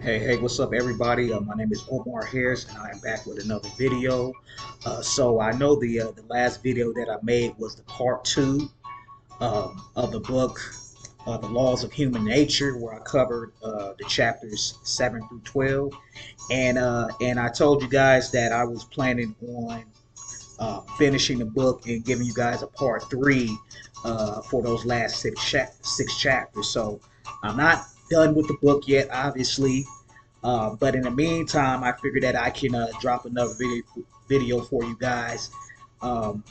Hey, what's up, everybody? My name is Omar Harris, and I am back with another video. So I know the last video that I made was the part two of the book, The Laws of Human Nature, where I covered the chapters 7 through 12, and I told you guys that I was planning on finishing the book and giving you guys a part three for those last six chapters. So I'm not done with the book yet, obviously. But in the meantime, I figured that I can drop another video for you guys um,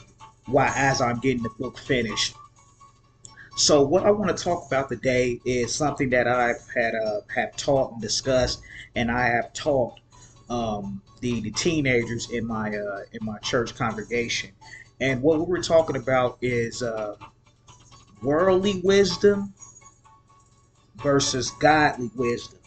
while as I'm getting the book finished. So what I want to talk about today is something that I've had have taught and discussed, and I have taught the teenagers in my church congregation. And what we were talking about is worldly wisdom versus godly wisdom.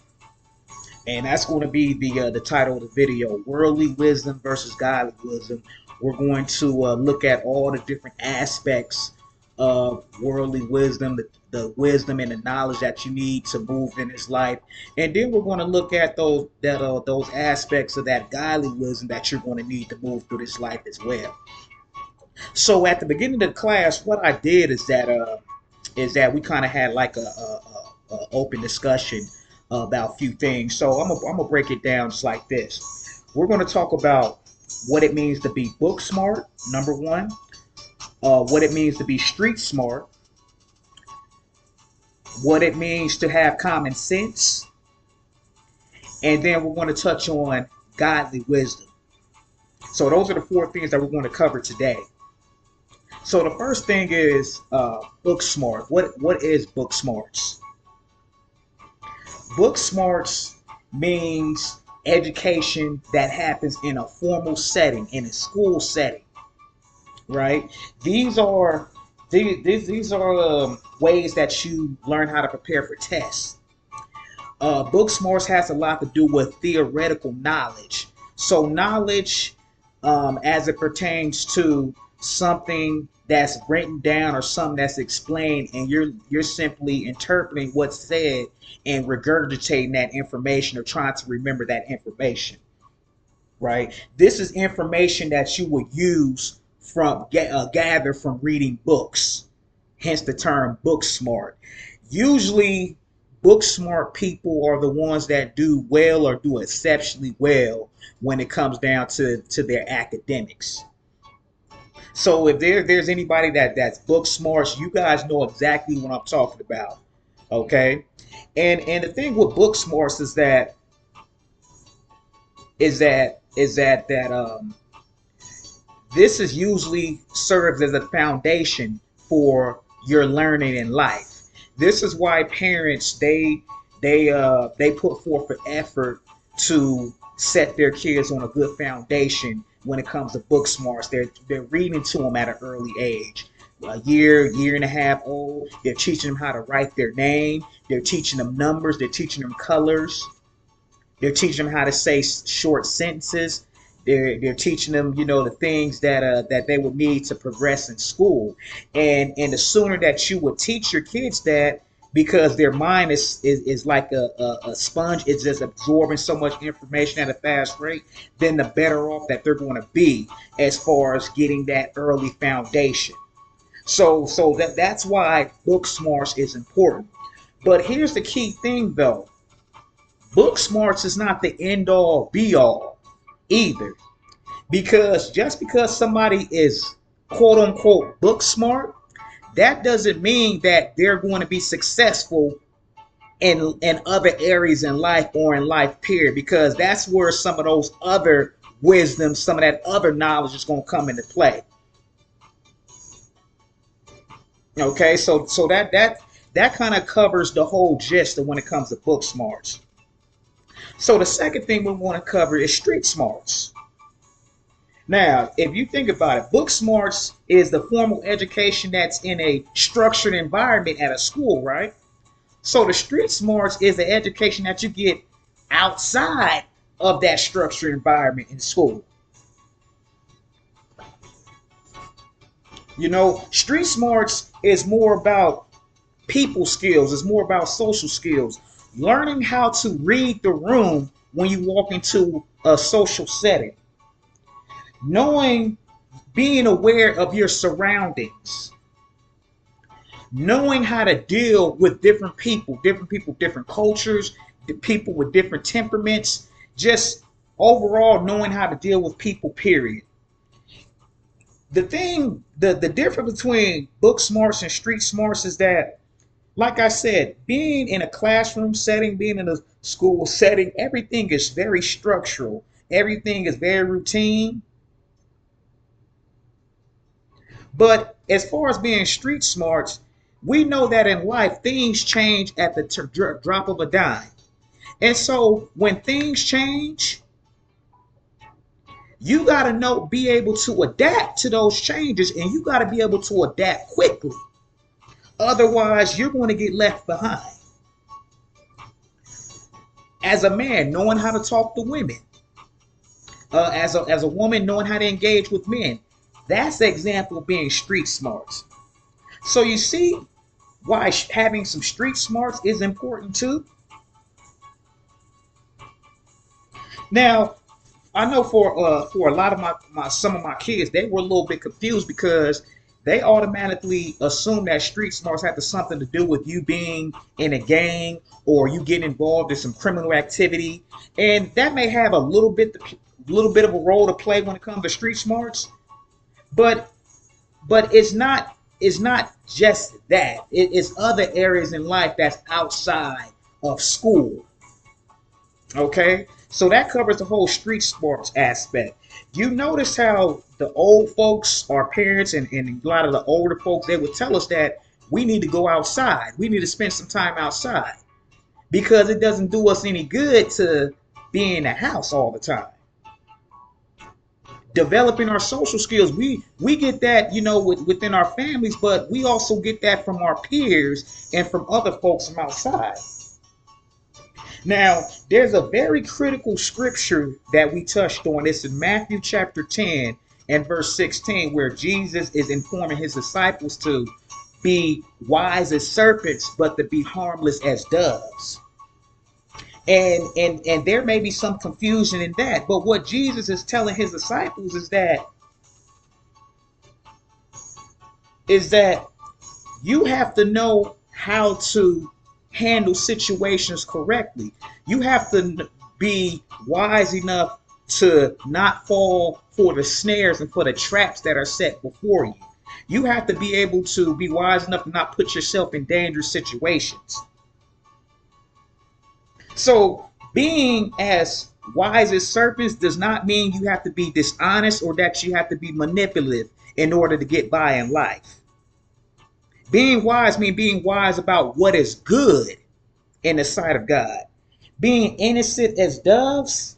And that's going to be the title of the video: worldly wisdom versus godly wisdom. We're going to look at all the different aspects of worldly wisdom, the wisdom and the knowledge that you need to move in this life, and then we're going to look at those aspects of that godly wisdom that you're going to need to move through this life as well. So at the beginning of the class, what I did is that we kind of had like a open discussion about a few things. So I'm gonna break it down just like this. We're going to talk about what it means to be book smart, number one, what it means to be street smart, what it means to have common sense, and then we're going to touch on godly wisdom. So those are the four things that we're going to cover today. So the first thing is book smart. What is book smarts? Book smarts means education that happens in a formal setting, in a school setting, right? These are these are ways that you learn how to prepare for tests. Book smarts has a lot to do with theoretical knowledge. So knowledge, as it pertains to something that's written down or something that's explained, and you're simply interpreting what's said and regurgitating that information or trying to remember that information, right? This is information that you would use from gather from reading books, hence the term book smart. Usually book smart people are the ones that do well or do exceptionally well when it comes down to their academics. So if there's anybody that's book smart, you guys know exactly what I'm talking about. Okay? And the thing with book smarts is that this is usually serves as a foundation for your learning in life. This is why parents they put forth an effort to set their kids on a good foundation when it comes to book smarts. They're reading to them at an early age. A year and a half old, they're teaching them how to write their name. They're teaching them numbers. They're teaching them colors. They're teaching them how to say short sentences. They're teaching them, the things that they would need to progress in school. And the sooner that you would teach your kids that, because their mind is like a sponge, it's just absorbing so much information at a fast rate, then the better off that they're going to be as far as getting that early foundation. So that's why book smarts is important. But here's the key thing, though: book smarts is not the end all be all either. Because just because somebody is quote unquote book smart, that doesn't mean that they're going to be successful in other areas in life or in life period, because that's where some of those other wisdom, some of that other knowledge is going to come into play. Okay, so that kind of covers the whole gist of when it comes to book smarts. So the second thing we want to cover is street smarts. Now, if you think about it, book smarts is the formal education that's in a structured environment at a school, right? So the street smarts is the education that you get outside of that structured environment in school. Street smarts is more about people skills, it's more about social skills. learning how to read the room when you walk into a social setting, knowing, being aware of your surroundings, knowing how to deal with different people, different cultures, the people with different temperaments, just overall knowing how to deal with people, period. The difference between book smarts and street smarts is that, like I said, being in a classroom setting, being in a school setting, everything is very structural. Everything is very routine. But as far as being street smarts, we know that in life things change at the drop of a dime. And so when things change, you got to know, be able to adapt to those changes, and you got to be able to adapt quickly. Otherwise, you're going to get left behind. As a man, knowing how to talk to women, as a woman, knowing how to engage with men, that's the example of being street smarts. So you see why having some street smarts is important too. Now, I know for a lot of some of my kids, they were a little bit confused because they automatically assume that street smarts have something to do with you being in a gang or you getting involved in some criminal activity, and that may have a little bit of a role to play when it comes to street smarts, but it's not just that. It's other areas in life that's outside of school. Okay, so that covers the whole street sports aspect. You notice how the old folks, our parents, and a lot of the older folks, they would tell us that we need to go outside. We need to spend some time outside because it doesn't do us any good to be in the house all the time. Developing our social skills, we get that, within our families, but we also get that from our peers and from other folks from outside. Now, there's a very critical scripture that we touched on. It's in Matthew chapter 10 and verse 16, where Jesus is informing his disciples to be wise as serpents, but to be harmless as doves. And there may be some confusion in that, but what Jesus is telling his disciples is that you have to know how to handle situations correctly. You have to be wise enough to not fall for the snares and for the traps that are set before you. You have to be able to be wise enough to not put yourself in dangerous situations. So being as wise as serpents does not mean you have to be dishonest or that you have to be manipulative in order to get by in life. Being wise means being wise about what is good in the sight of God. Being innocent as doves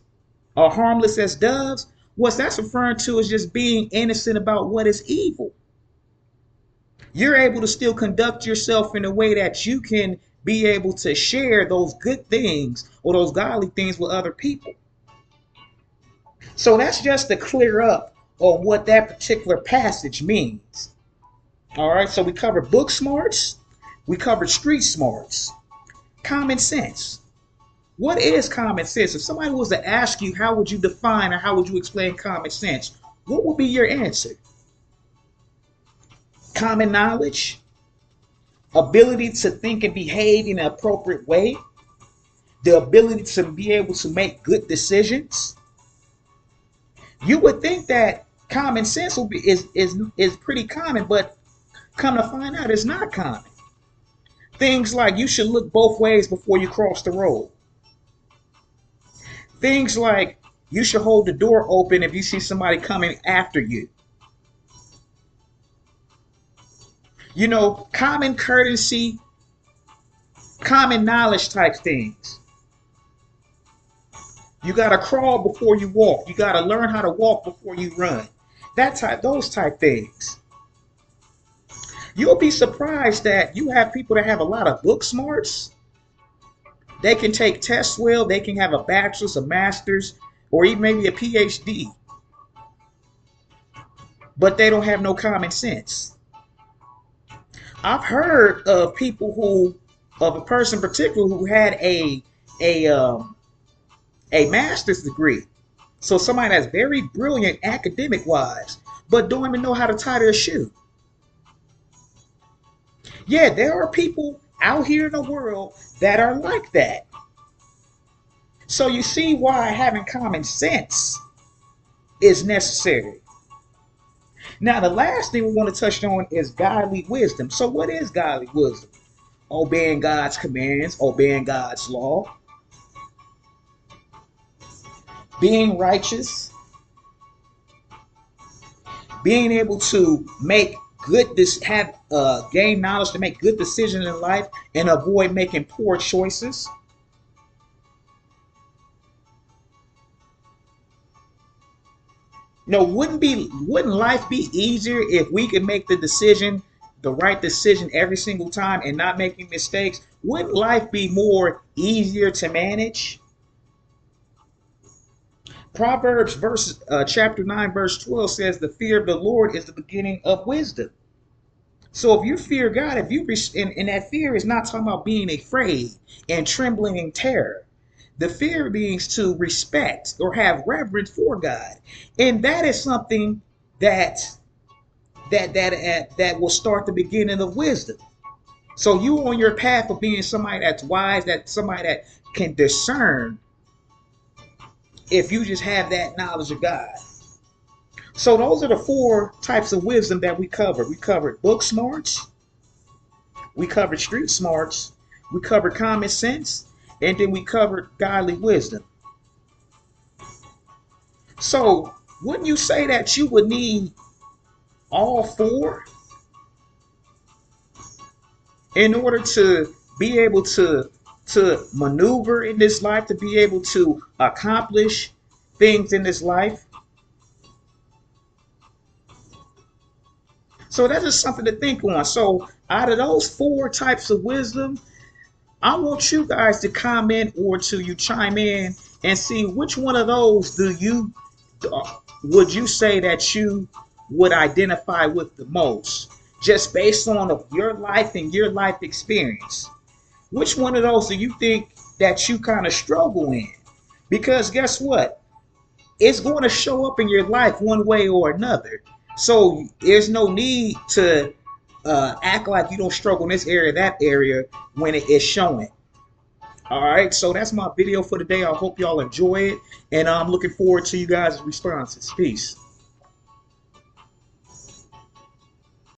or harmless as doves, what that's referring to is just being innocent about what is evil. You're able to still conduct yourself in a way that you can be able to share those good things or those godly things with other people. So that's just to clear up on what that particular passage means. All right, so we covered book smarts, we covered street smarts, common sense. What is common sense? If somebody was to ask you, how would you define or how would you explain common sense? What would be your answer? Common knowledge, ability to think and behave in an appropriate way, the ability to be able to make good decisions. You would think that common sense is pretty common, but come to find out, it's not common. Things like you should look both ways before you cross the road. Things like you should hold the door open if you see somebody coming after you. Common courtesy, common knowledge type things. You got to crawl before you walk. You got to learn how to walk before you run. Those type things. You'll be surprised that you have people that have a lot of book smarts. They can take tests well. They can have a bachelor's, a master's, or even maybe a PhD. But they don't have no common sense. I've heard of people who of a person, particularly who had a um, a master's degree. So somebody that's very brilliant academic wise, but don't even know how to tie their shoe. Yeah, there are people out here in the world that are like that. So you see why having common sense is necessary. Now, the last thing we want to touch on is godly wisdom. So, what is godly wisdom? Obeying God's commands, obeying God's law, being righteous, being able to make have gain knowledge to make good decisions in life and avoid making poor choices. No, wouldn't life be easier if we could make the right decision every single time and not making mistakes? Wouldn't life be more easier to manage? Proverbs chapter 9 verse 12 says the fear of the Lord is the beginning of wisdom. So if you fear God, if you and that fear is not talking about being afraid and trembling in terror. The fear means to respect or have reverence for God, and that is something that that will start the beginning of wisdom. So you on your path of being somebody that's wise, that somebody that can discern if you just have that knowledge of God. So those are the four types of wisdom that we covered. We covered book smarts, we covered street smarts, we covered common sense, and then we covered godly wisdom. So wouldn't you say that you would need all four in order to be able to maneuver in this life, to be able to accomplish things in this life? So that's just something to think on. So out of those four types of wisdom, I want you guys to comment or to you chime in and see which one of those would you say that you would identify with the most, just based on of your life and your life experience. Which one of those do you think that you kind of struggle in? Because guess what? It's going to show up in your life one way or another. So there's no need to act like you don't struggle in this area, that area, when it is showing. All right, so that's my video for today. I hope y'all enjoy it, and I'm looking forward to you guys' responses. Peace.